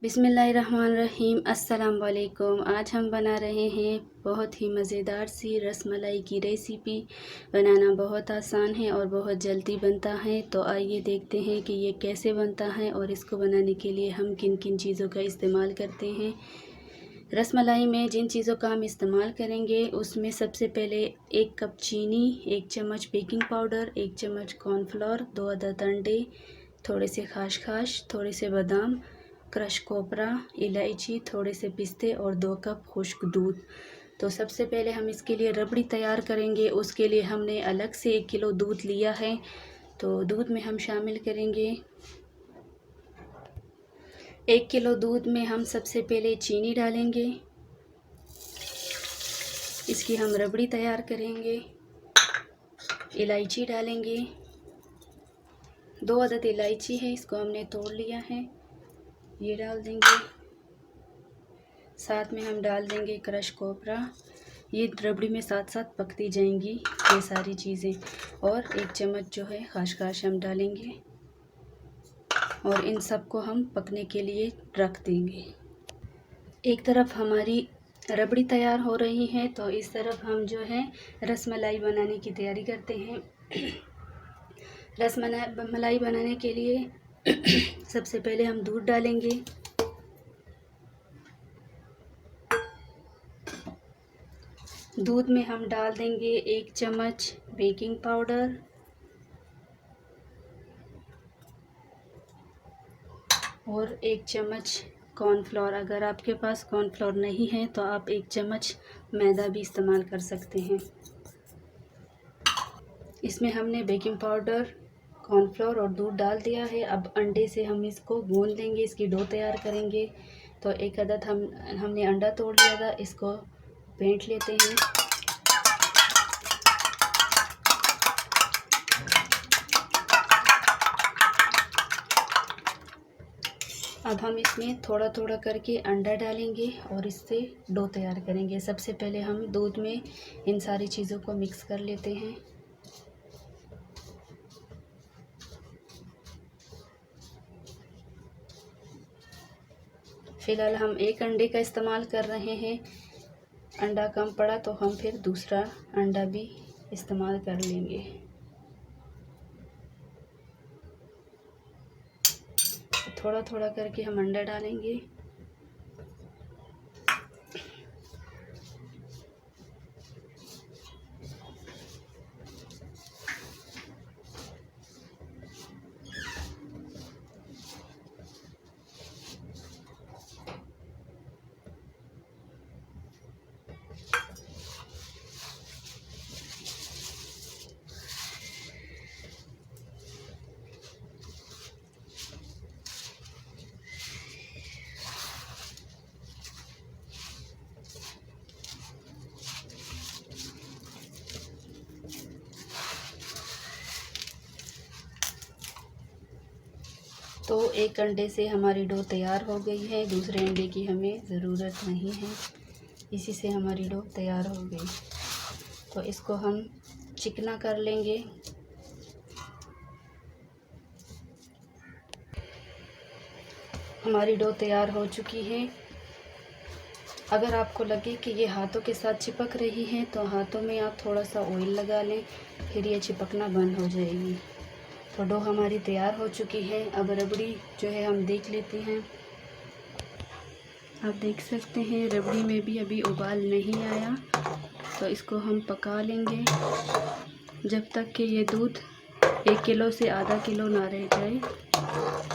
बिस्मिल्लाहिर्रहमानिर्रहीम। अस्सलाम वालेकुम। आज हम बना रहे हैं बहुत ही मज़ेदार सी रसमलाई की रेसिपी। बनाना बहुत आसान है और बहुत जल्दी बनता है। तो आइए देखते हैं कि ये कैसे बनता है और इसको बनाने के लिए हम किन किन चीज़ों का इस्तेमाल करते हैं। रसमलाई में जिन चीज़ों का हम इस्तेमाल करेंगे उसमें सबसे पहले 1 कप चीनी, 1 चम्मच बेकिंग पाउडर, 1 चम्मच कॉर्नफ्लोर, 2 अदद अंडे, थोड़े से खसखस, थोड़े से बादाम, क्रश कोपरा, इलायची, थोड़े से पिस्ते और 2 कप खुश्क दूध। तो सबसे पहले हम इसके लिए रबड़ी तैयार करेंगे। उसके लिए हमने अलग से 1 किलो दूध लिया है। तो दूध में हम शामिल करेंगे 1 किलो दूध में हम सबसे पहले चीनी डालेंगे। इसकी हम रबड़ी तैयार करेंगे। इलायची डालेंगे, 2 अदद इलायची है, इसको हमने तोड़ लिया है, ये डाल देंगे। साथ में हम डाल देंगे क्रश कोपरा। ये रबड़ी में साथ साथ पकती जाएंगी ये सारी चीज़ें। और 1 चम्मच जो है खसखस हम डालेंगे और इन सबको हम पकने के लिए रख देंगे। एक तरफ हमारी रबड़ी तैयार हो रही है तो इस तरफ हम जो है रसमलाई बनाने की तैयारी करते हैं। रसमलाई बनाने के लिए सबसे पहले हम दूध डालेंगे। दूध में हम डाल देंगे 1 चम्मच बेकिंग पाउडर और 1 चम्मच कॉर्नफ्लोर। अगर आपके पास कॉर्नफ्लोर नहीं है तो आप 1 चम्मच मैदा भी इस्तेमाल कर सकते हैं। इसमें हमने बेकिंग पाउडर, कॉर्नफ्लोर और दूध डाल दिया है। अब अंडे से हम इसको गूंद लेंगे, इसकी डो तैयार करेंगे। तो 1 अदद हमने अंडा तोड़ लिया था, इसको फेंट लेते हैं। अब हम इसमें थोड़ा थोड़ा करके अंडा डालेंगे और इससे डो तैयार करेंगे। सबसे पहले हम दूध में इन सारी चीज़ों को मिक्स कर लेते हैं। फ़िलहाल हम 1 अंडे का इस्तेमाल कर रहे हैं। अंडा कम पड़ा तो हम फिर दूसरा अंडा भी इस्तेमाल कर लेंगे। थोड़ा थोड़ा करके हम अंडा डालेंगे। तो 1 अंडे से हमारी डो तैयार हो गई है। दूसरे अंडे की हमें ज़रूरत नहीं है, इसी से हमारी डो तैयार हो गई। तो इसको हम चिकना कर लेंगे। हमारी डो तैयार हो चुकी है। अगर आपको लगे कि ये हाथों के साथ चिपक रही है तो हाथों में आप थोड़ा सा ऑयल लगा लें, फिर ये चिपकना बंद हो जाएगी। तो डो हमारी तैयार हो चुकी है। अब रबड़ी जो है हम देख लेते हैं। आप देख सकते हैं रबड़ी में भी अभी उबाल नहीं आया, तो इसको हम पका लेंगे जब तक कि ये दूध 1 किलो से आधा किलो ना रह जाए,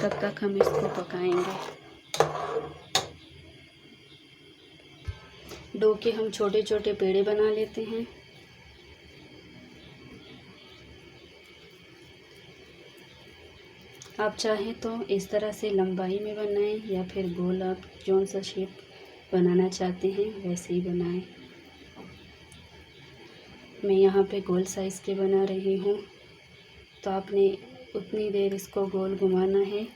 तब तक हम इसको पकाएंगे। डो के हम छोटे छोटे पेड़े बना लेते हैं। आप चाहें तो इस तरह से लंबाई में बनाएं या फिर गोल, आप जौन सा शेप बनाना चाहते हैं वैसे ही बनाएं। मैं यहाँ पे गोल साइज़ के बना रही हूँ। तो आपने उतनी देर इसको गोल घुमाना है,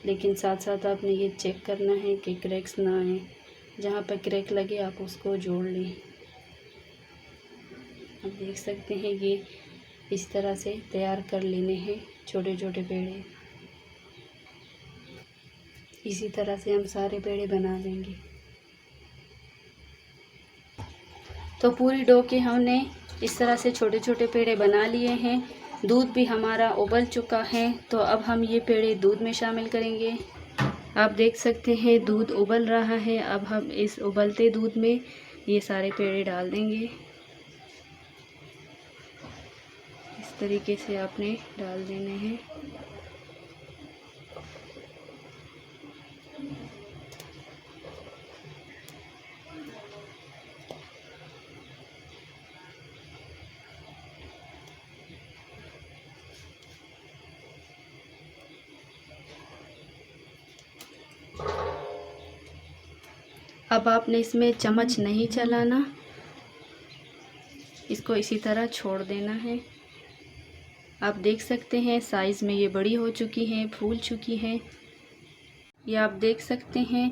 लेकिन साथ साथ आपने ये चेक करना है कि क्रैक्स ना आए। जहाँ पर क्रैक लगे आप उसको जोड़ लें। आप देख सकते हैं ये इस तरह से तैयार कर लेने हैं छोटे छोटे पेड़े। इसी तरह से हम सारे पेड़े बना लेंगे। तो पूरी डो के हमने इस तरह से छोटे छोटे पेड़े बना लिए हैं। दूध भी हमारा उबल चुका है, तो अब हम ये पेड़े दूध में शामिल करेंगे। आप देख सकते हैं दूध उबल रहा है। अब हम इस उबलते दूध में ये सारे पेड़े डाल देंगे। इस तरीके से आपने डाल देने हैं। अब आपने इसमें चम्मच नहीं चलाना, इसको इसी तरह छोड़ देना है। आप देख सकते हैं साइज़ में ये बड़ी हो चुकी हैं, फूल चुकी हैं। ये आप देख सकते हैं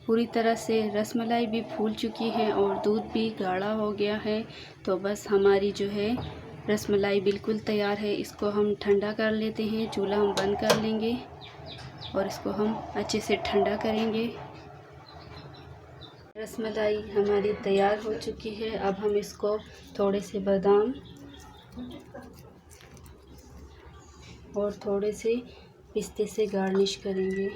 पूरी तरह से रसमलाई भी फूल चुकी है और दूध भी गाढ़ा हो गया है। तो बस हमारी जो है रसमलाई बिल्कुल तैयार है। इसको हम ठंडा कर लेते हैं। चूल्हा हम बंद कर लेंगे और इसको हम अच्छे से ठंडा करेंगे। रसमलाई हमारी तैयार हो चुकी है। अब हम इसको थोड़े से बादाम और थोड़े से पिस्ते से गार्निश करेंगे।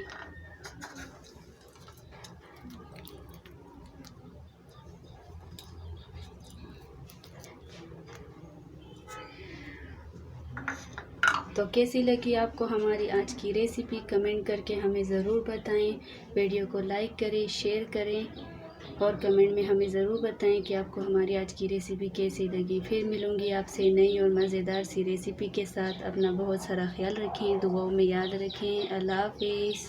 तो कैसी लगी आपको हमारी आज की रेसिपी, कमेंट करके हमें ज़रूर बताएं। वीडियो को लाइक करें, शेयर करें और कमेंट में हमें ज़रूर बताएं कि आपको हमारी आज की रेसिपी कैसी लगी। फिर मिलूँगी आपसे नई और मज़ेदार सी रेसिपी के साथ। अपना बहुत सारा ख्याल रखें, दुआओं में याद रखें। अल्लाह हाफिज़।